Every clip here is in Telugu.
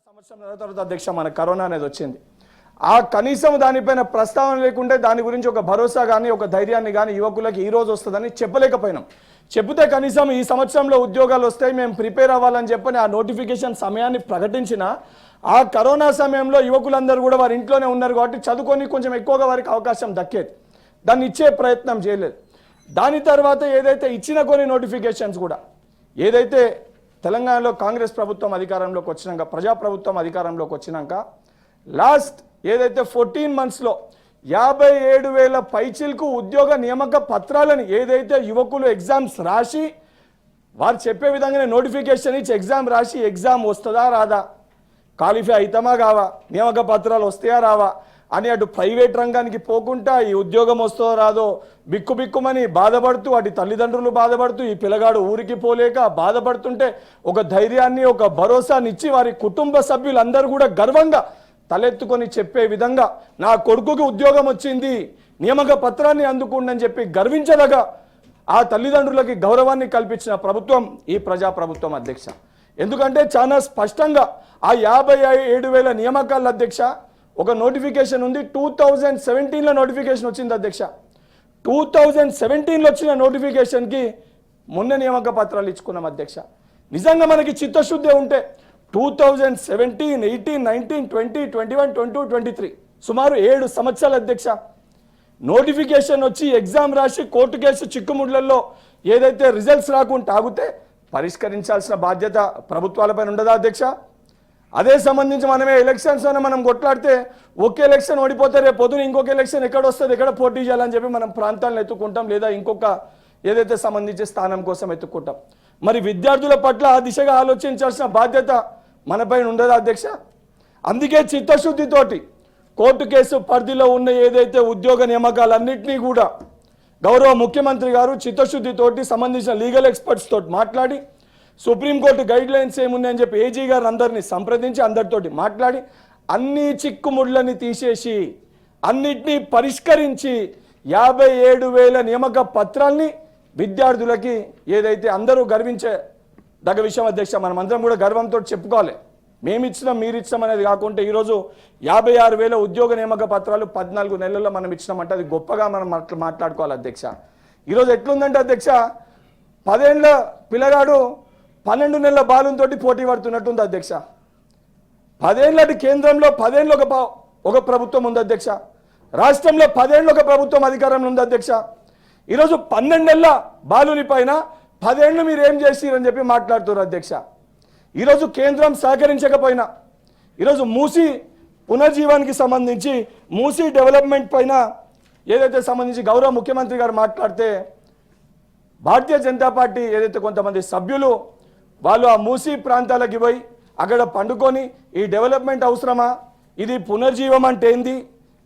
సంవత్సరం తర్వాత అధ్యక్ష మన కరోనా అనేది వచ్చింది. ఆ కనీసం దానిపైన ప్రస్తావన లేకుంటే దాని గురించి ఒక భరోసా కానీ ఒక ధైర్యాన్ని కానీ యువకులకు ఈ రోజు వస్తుందని చెప్పలేకపోయినాం. చెబితే కనీసం ఈ సంవత్సరంలో ఉద్యోగాలు వస్తాయి మేము ప్రిపేర్ అవ్వాలని చెప్పని ఆ నోటిఫికేషన్ సమయాన్ని ప్రకటించిన ఆ కరోనా సమయంలో యువకులందరూ కూడా వారి ఇంట్లోనే ఉన్నారు కాబట్టి చదువుకొని కొంచెం ఎక్కువగా వారికి అవకాశం దక్కేది. దాన్ని ఇచ్చే ప్రయత్నం చేయలేదు. దాని తర్వాత ఏదైతే ఇచ్చిన కొన్ని నోటిఫికేషన్స్ కూడా ఏదైతే తెలంగాణలో కాంగ్రెస్ ప్రభుత్వం అధికారంలోకి వచ్చినాక ప్రజాప్రభుత్వం అధికారంలోకి వచ్చినాక లాస్ట్ ఏదైతే 14 monthsలో 57,000 పైచిలకు ఉద్యోగ నియామక పత్రాలను ఏదైతే యువకులు ఎగ్జామ్స్ రాసి వారు చెప్పే విధంగానే నోటిఫికేషన్ ఇచ్చి ఎగ్జామ్ రాసి ఎగ్జామ్ వస్తుందా రాదా, క్వాలిఫై అవుతామా కావా, నియామక పత్రాలు వస్తాయా రావా అని అటు ప్రైవేట్ రంగానికి పోకుండా ఈ ఉద్యోగం వస్తుందో రాదో బిక్కుమని బాధపడుతూ అటు తల్లిదండ్రులు బాధపడుతూ ఈ పిల్లగాడు ఊరికి పోలేక బాధపడుతుంటే ఒక ధైర్యాన్ని ఒక భరోసాని ఇచ్చి వారి కుటుంబ సభ్యులందరూ కూడా గర్వంగా తలెత్తుకొని చెప్పే విధంగా నా కొడుకుకి ఉద్యోగం వచ్చింది నియామక పత్రాన్ని అందుకుండని చెప్పి గర్వించదగా ఆ తల్లిదండ్రులకి గౌరవాన్ని కల్పించిన ప్రభుత్వం ఈ ప్రజాప్రభుత్వం అధ్యక్ష. ఎందుకంటే చాలా స్పష్టంగా ఆ 57,000 నియామకాల అధ్యక్ష ఒక నోటిఫికేషన్ ఉంది. 2017లో నోటిఫికేషన్ వచ్చింది అధ్యక్ష. 2017లో వచ్చిన నోటిఫికేషన్కి మొన్న నియామక పత్రాలు ఇచ్చుకున్నాం అధ్యక్ష. నిజంగా మనకి చిత్తశుద్ధి ఉంటే 2017, 18, 19, 20, 21, 22, 23 సుమారు 7 సంవత్సరాల అధ్యక్ష నోటిఫికేషన్ వచ్చి ఎగ్జామ్ రాసి కోర్టు కేసు చిక్కుముడ్లలో ఏదైతే రిజల్ట్స్ రాకుండా ఆగితే పరిష్కరించాల్సిన బాధ్యత ప్రభుత్వాలపైన ఉండదా అధ్యక్ష? అదే సంబంధించి మనమే ఎలక్షన్స్ అని మనం కొట్లాడితే ఒకే ఎలక్షన్ ఓడిపోతే రేపు పొద్దున ఇంకొక ఎలక్షన్ ఎక్కడ వస్తుంది ఎక్కడ పోటీ చేయాలని చెప్పి మనం ప్రాంతాలను ఎత్తుకుంటాం లేదా ఇంకొక ఏదైతే సంబంధించి స్థానం కోసం ఎత్తుకుంటాం. మరి విద్యార్థుల పట్ల ఆ దిశగా ఆలోచించాల్సిన బాధ్యత మనపైన ఉండదా అధ్యక్ష? అందుకే చిత్తశుద్ధితోటి కోర్టు కేసు పరిధిలో ఉన్న ఏదైతే ఉద్యోగ నియామకాలన్నింటినీ కూడా గౌరవ ముఖ్యమంత్రి గారు చిత్తశుద్ధితోటి సంబంధించిన లీగల్ ఎక్స్పర్ట్స్ తోటి మాట్లాడి సుప్రీంకోర్టు గైడ్ లైన్స్ ఏమున్నాయని చెప్పి ఏజీ గారు అందరినీ సంప్రదించి అందరితోటి మాట్లాడి అన్ని చిక్కుముళ్ళని తీసేసి అన్నిటినీ పరిష్కరించి 57,000 నియామక పత్రాల్ని విద్యార్థులకి ఏదైతే అందరూ గర్వించే దగ్గ విషయం అధ్యక్ష. మనం అందరం కూడా గర్వంతో చెప్పుకోవాలి. మేమిచ్చినాం మీరు ఇచ్చినాం అనేది కాకుండా ఈరోజు 56,000 ఉద్యోగ నియామక పత్రాలు 14 నెలల్లో మనం ఇచ్చినామంటే అది గొప్పగా మనం మాట్లాడుకోవాలి అధ్యక్ష. ఈరోజు ఎట్లుందంటే అధ్యక్ష 10 ఏళ్ల పిల్లగాడు 12 నెలల బాలుతో పోటీ పడుతున్నట్టుంది అధ్యక్ష. 10 ఏళ్ళటి కేంద్రంలో 10 ఏళ్ళు ఒక ప్రభుత్వం ఉంది అధ్యక్ష. రాష్ట్రంలో 10 ఏళ్ళు ఒక ప్రభుత్వం అధికారంలో ఉంది అధ్యక్ష. ఈరోజు 12 ఏళ్ళ బాలుని పైన 10 ఏళ్ళు మీరు ఏం చేసిరని చెప్పి మాట్లాడుతున్నారు అధ్యక్ష. ఈరోజు కేంద్రం సహకరించకపోయినా ఈరోజు మూసీ పునర్జీవానికి సంబంధించి మూసీ డెవలప్మెంట్ పైన ఏదైతే సంబంధించి గౌరవ ముఖ్యమంత్రి గారు మాట్లాడితే భారతీయ జనతా పార్టీ ఏదైతే కొంతమంది సభ్యులు వాళ్ళు ఆ మూసీ ప్రాంతాలకి పోయి అక్కడ పండుకొని ఈ డెవలప్మెంట్ అవసరమా, ఇది పునర్జీవం అంటే ఏంది,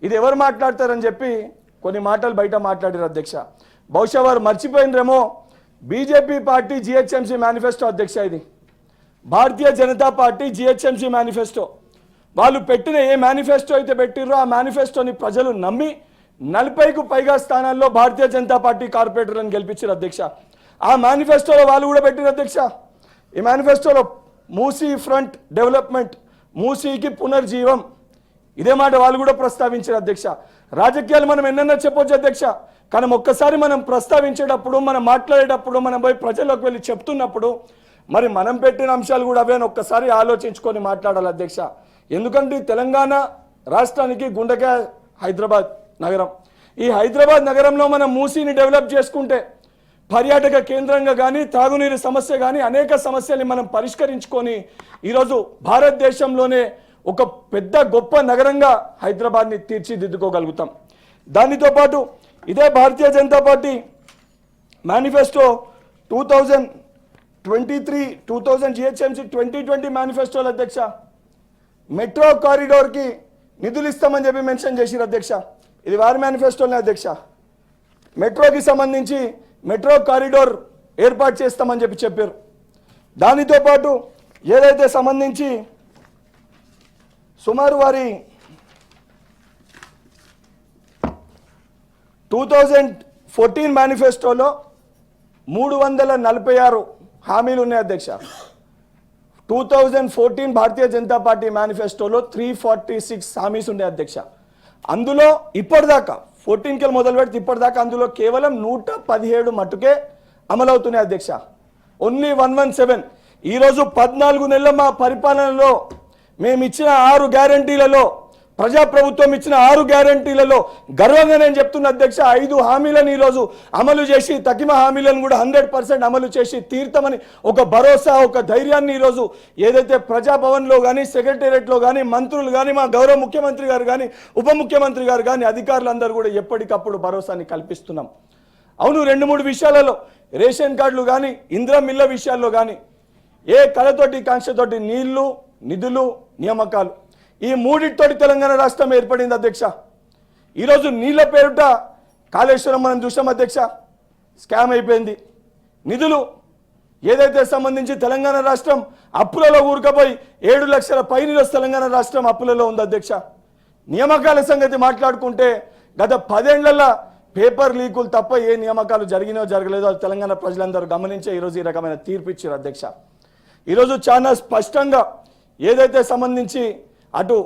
ఇది ఎవరు మాట్లాడతారని చెప్పి కొన్ని మాటలు బయట మాట్లాడారు అధ్యక్ష. బహుశా వారు మర్చిపోయినరేమో బీజేపీ పార్టీ జిహెచ్ఎంసీ మేనిఫెస్టో అధ్యక్ష. ఇది Bharatiya Janata party GHMC manifesto. వాళ్ళు పెట్టిన ఏ మేనిఫెస్టో అయితే పెట్టిర్రో ఆ మేనిఫెస్టోని ప్రజలు నమ్మి 40కు పైగా స్థానాల్లో భారతీయ జనతా పార్టీ కార్పొరేటర్లను గెలిపించారు అధ్యక్ష. ఆ మేనిఫెస్టోలో వాళ్ళు కూడా పెట్టిన అధ్యక్ష. ఈ మేనిఫెస్టోలో మూసీ ఫ్రంట్ డెవలప్మెంట్, మూసీకి పునర్జీవం ఇదే మాట వాళ్ళు కూడా ప్రస్తావించారు అధ్యక్ష. రాజకీయాలు మనం ఎన్నన్నా చెప్పొచ్చు అధ్యక్ష, కానీ ఒక్కసారి మనం ప్రస్తావించేటప్పుడు మనం మాట్లాడేటప్పుడు మనం పోయి ప్రజల్లోకి వెళ్ళి చెప్తున్నప్పుడు మరి మనం పెట్టిన అంశాలు కూడా అవే ఒక్కసారి ఆలోచించుకొని మాట్లాడాలి అధ్యక్ష. ఎందుకంటే తెలంగాణ రాష్ట్రానికి గుండెకాయ హైదరాబాద్ నగరం. ఈ హైదరాబాద్ నగరంలో మనం మూసీని డెవలప్ చేసుకుంటే పర్యాటక కేంద్రంగా కానీ తాగునీరు సమస్య కానీ అనేక సమస్యల్ని మనం పరిష్కరించుకొని ఈరోజు భారతదేశంలోనే ఒక పెద్ద గొప్ప నగరంగా హైదరాబాద్ని తీర్చిదిద్దుకోగలుగుతాం. దానితో పాటు ఇదే Bharatiya Janata party manifesto 2023 GHMC 2020 మేనిఫెస్టోల అధ్యక్ష మెట్రో కారిడోర్కి నిధులు ఇస్తామని చెప్పి మెన్షన్ చేసిరు అధ్యక్ష. ఇది వారి మేనిఫెస్టోనే అధ్యక్ష. మెట్రోకి సంబంధించి మెట్రో కారిడోర్ ఏర్పాటు చేస్తామని చెప్పి చెప్పారు. దానితో పాటు ఏదైతే సంబంధించి సుమారు వారి 2014 మేనిఫెస్టోలో 346 హామీలు ఉన్నాయి అధ్యక్ష. 2014 భారతీయ జనతా పార్టీ మేనిఫెస్టోలో 346 హామీస్ ఉండే అధ్యక్ష. అందులో ఇప్పటిదాకా 14కి మొదలు పెడితే ఇప్పటిదాకా అందులో కేవలం 117 మట్టుకే అమలవుతున్నాయి అధ్యక్ష. ఓన్లీ 117. ఈరోజు 14 నెలల మా పరిపాలనలో మేము ఇచ్చిన 6 గ్యారంటీలలో, ప్రజాప్రభుత్వం ఇచ్చిన 6 గ్యారంటీలలో గర్వంగా నేను చెప్తున్న అధ్యక్ష, 5 హామీలను ఈరోజు అమలు చేసి, తగిన హామీలను కూడా 100% అమలు చేసి తీర్థమని ఒక భరోసా, ఒక ధైర్యాన్ని ఈరోజు ఏదైతే ప్రజాభవన్లో కానీ, సెక్రటేరియట్లో కానీ, మంత్రులు కానీ, మా గౌరవ ముఖ్యమంత్రి గారు కానీ, ఉప ముఖ్యమంత్రి గారు కానీ, అధికారులందరూ కూడా ఎప్పటికప్పుడు భరోసాని కల్పిస్తున్నాం. అవును, 2-3 విషయాలలో రేషన్ కార్డులు కానీ, ఇందిరా మిల్ల విషయాల్లో కానీ, ఏ కళతోటి కాంక్షతోటి నీళ్లు, నిధులు, నియామకాలు, ఈ మూడింటితోటి తెలంగాణ రాష్ట్రం ఏర్పడింది అధ్యక్ష. ఈరోజు నీళ్ల పేరుట కాళేశ్వరం మనం చూసాం అధ్యక్ష, స్కామ్ అయిపోయింది. నిధులు ఏదైతే సంబంధించి తెలంగాణ రాష్ట్రం అప్పులలో ఊరుకపోయి 7 లక్షల పైన తెలంగాణ రాష్ట్రం అప్పులలో ఉంది అధ్యక్ష. నియామకాల సంగతి మాట్లాడుకుంటే గత 10 ఏళ్ల పేపర్ లీకులు తప్ప ఏ నియామకాలు జరిగినో జరగలేదో అది తెలంగాణ ప్రజలందరూ గమనించే ఈరోజు ఈ రకమైన తీర్పు ఇచ్చారు అధ్యక్ష. ఈరోజు చాలా స్పష్టంగా ఏదైతే సంబంధించి అటు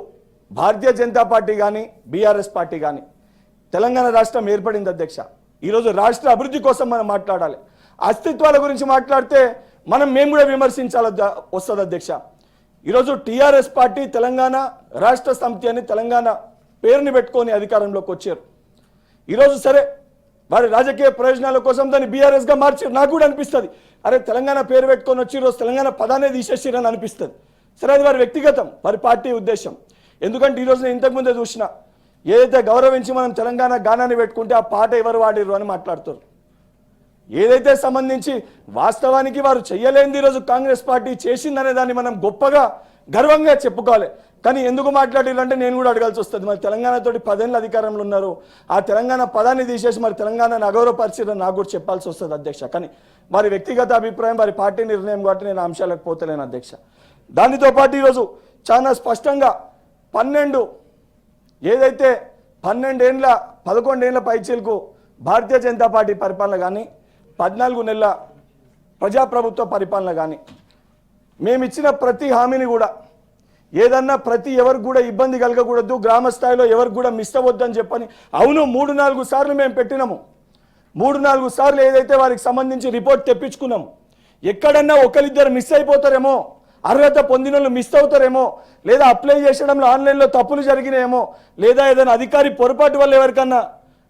భారతీయ జనతా పార్టీ కానీ, బీఆర్ఎస్ పార్టీ కానీ, తెలంగాణ రాష్ట్రం ఏర్పడింది అధ్యక్ష. ఈరోజు రాష్ట్ర అభివృద్ధి కోసం మనం మాట్లాడాలి. అస్తిత్వాల గురించి మాట్లాడితే మేము కూడా విమర్శించాలి వస్తుంది అధ్యక్ష. ఈరోజు టీఆర్ఎస్ పార్టీ తెలంగాణ రాష్ట్ర సమితి అని తెలంగాణ పేరుని పెట్టుకొని అధికారంలోకి వచ్చారు. ఈరోజు సరే వారి రాజకీయ ప్రయోజనాల కోసం దాన్ని బీఆర్ఎస్గా మార్చారు. నాకు కూడా అనిపిస్తుంది, అరే తెలంగాణ పేరు పెట్టుకొని వచ్చి ఈరోజు తెలంగాణ పదాన్ని తీసేసిరని అనిపిస్తుంది. సరే, అది వారి వ్యక్తిగతం, వారి పార్టీ ఉద్దేశం. ఎందుకంటే ఈరోజు నేను ఇంతకుముందే చూసిన, ఏదైతే గౌరవించి మనం తెలంగాణ గానాన్ని పెట్టుకుంటే ఆ పాట ఎవరు వాడిరు అని మాట్లాడుతారు. ఏదైతే సంబంధించి వాస్తవానికి వారు చెయ్యలేనిది ఈరోజు కాంగ్రెస్ పార్టీ చేసిందనే దాన్ని మనం గొప్పగా గర్వంగా చెప్పుకోవాలి. కానీ ఎందుకు మాట్లాడారంటే నేను కూడా అడగాల్సి వస్తుంది. మరి తెలంగాణతోటి 10 ఏళ్ళ అధికారంలో ఉన్నారు, ఆ తెలంగాణ పదాన్ని తీసేసి మరి తెలంగాణను అగౌరవపరిచిరని నాకు కూడా చెప్పాల్సి వస్తుంది అధ్యక్ష. కానీ వారి వ్యక్తిగత అభిప్రాయం, వారి పార్టీ నిర్ణయం కాబట్టి నేను అంశాలకు పోతలేను అధ్యక్ష. దానితో పాటు ఈరోజు చాలా స్పష్టంగా 12 ఏదైతే 11 ఏళ్ళ పైచీలకు భారతీయ జనతా పార్టీ పరిపాలన కానీ, 14 నెలల ప్రజాప్రభుత్వ పరిపాలన కానీ, మేమిచ్చిన ప్రతి హామీని కూడా ఏదన్నా ఎవరికి కూడా ఇబ్బంది కలగకూడదు, గ్రామ స్థాయిలో ఎవరికి కూడా మిస్ అవ్వద్దని చెప్పని, అవును 3-4 సార్లు మేము పెట్టినాము. 3-4 సార్లు ఏదైతే వారికి సంబంధించి రిపోర్ట్ తెప్పించుకున్నాము. ఎక్కడన్నా ఒకరిద్దరు మిస్ అయిపోతారేమో, అర్హత పొందిన వాళ్ళు మిస్ అవుతారేమో, లేదా అప్లై చేసడంలో ఆన్లైన్లో తప్పులు జరిగినాయేమో, లేదా ఏదైనా అధికారి పొరపాటు వల్ల ఎవరికన్నా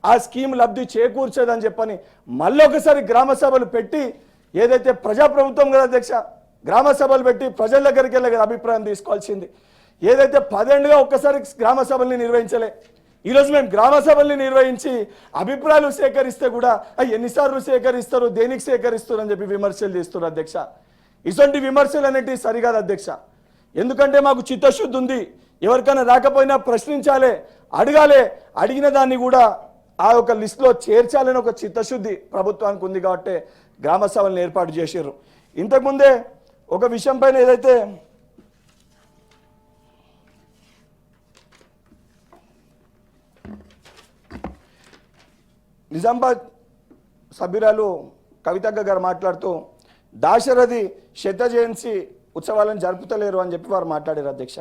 ఆ స్కీమ్ లబ్ధి చేకూర్చేదని చెప్పని మళ్ళీ ఒకసారి గ్రామ సభలు పెట్టి, ఏదైతే ప్రజాప్రభుత్వం కదా అధ్యక్ష, గ్రామ సభలు పెట్టి ప్రజల దగ్గరికి వెళ్ళే కదా అభిప్రాయం తీసుకోవాల్సింది. ఏదైతే 10 ఏళ్ళుగా ఒక్కసారి గ్రామ సభల్ని నిర్వహించలే, ఈరోజు మేము గ్రామ సభల్ని నిర్వహించి అభిప్రాయాలు సేకరిస్తే కూడా ఎన్నిసార్లు సేకరిస్తారు, దేనికి సేకరిస్తారు అని చెప్పి విమర్శలు చేస్తారు అధ్యక్ష. ఇటువంటి విమర్శలు అనేటివి సరికాదు అధ్యక్ష. ఎందుకంటే మాకు చిత్తశుద్ధి ఉంది, ఎవరికైనా రాకపోయినా ప్రశ్నించాలి, అడగాలి, అడిగిన దాన్ని కూడా ఆ యొక్క లిస్టులో చేర్చాలని ఒక చిత్తశుద్ధి ప్రభుత్వానికి ఉంది కాబట్టి గ్రామ సభలను ఏర్పాటు చేశారు. ఇంతకుముందే ఒక విషయం పైన ఏదైతే నిజామాబాద్ సభ్యురాలు కవితక్క గారు మాట్లాడుతూ దాశరథి శత జయంతి ఉత్సవాలను జరుపుతలేరు అని చెప్పి వారు మాట్లాడారు అధ్యక్ష.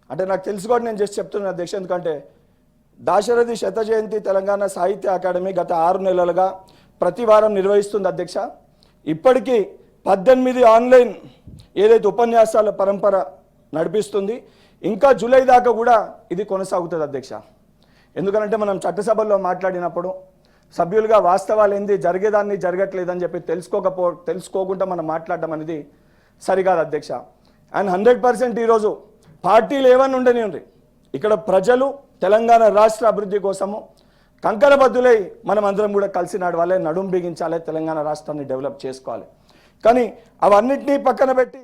అంటే నాకు తెలుసు కూడా నేను జస్ట్ చెప్తున్నాను అధ్యక్ష. ఎందుకంటే దాశరథి శత జయంతి తెలంగాణ సాహిత్య అకాడమీ గత 6 నెలలుగా ప్రతి వారం నిర్వహిస్తుంది అధ్యక్ష. ఇప్పటికీ 18 ఆన్లైన్ ఏదైతే ఉపన్యాసాల పరంపర నడిపిస్తుంది. ఇంకా జూలై దాకా కూడా ఇది కొనసాగుతుంది అధ్యక్ష. ఎందుకంటే మనం చట్టసభల్లో మాట్లాడినప్పుడు సభ్యులుగా వాస్తవాలు ఏంది, జరిగేదాన్ని జరగట్లేదని చెప్పి తెలుసుకోకుండా మనం మాట్లాడడం అనేది సరికాదు అధ్యక్ష. అండ్ 100% ఈరోజు పార్టీలు ఏమన్నా ఉండని ఉంది, ఇక్కడ ప్రజలు తెలంగాణ రాష్ట్ర అభివృద్ధి కోసము కంకణబద్దులై మనం అందరం కూడా కలిసి నడవాలి, నడుం బిగించాలి, తెలంగాణ రాష్ట్రాన్ని డెవలప్ చేసుకోవాలి. కానీ అవన్నిటినీ పక్కన పెట్టి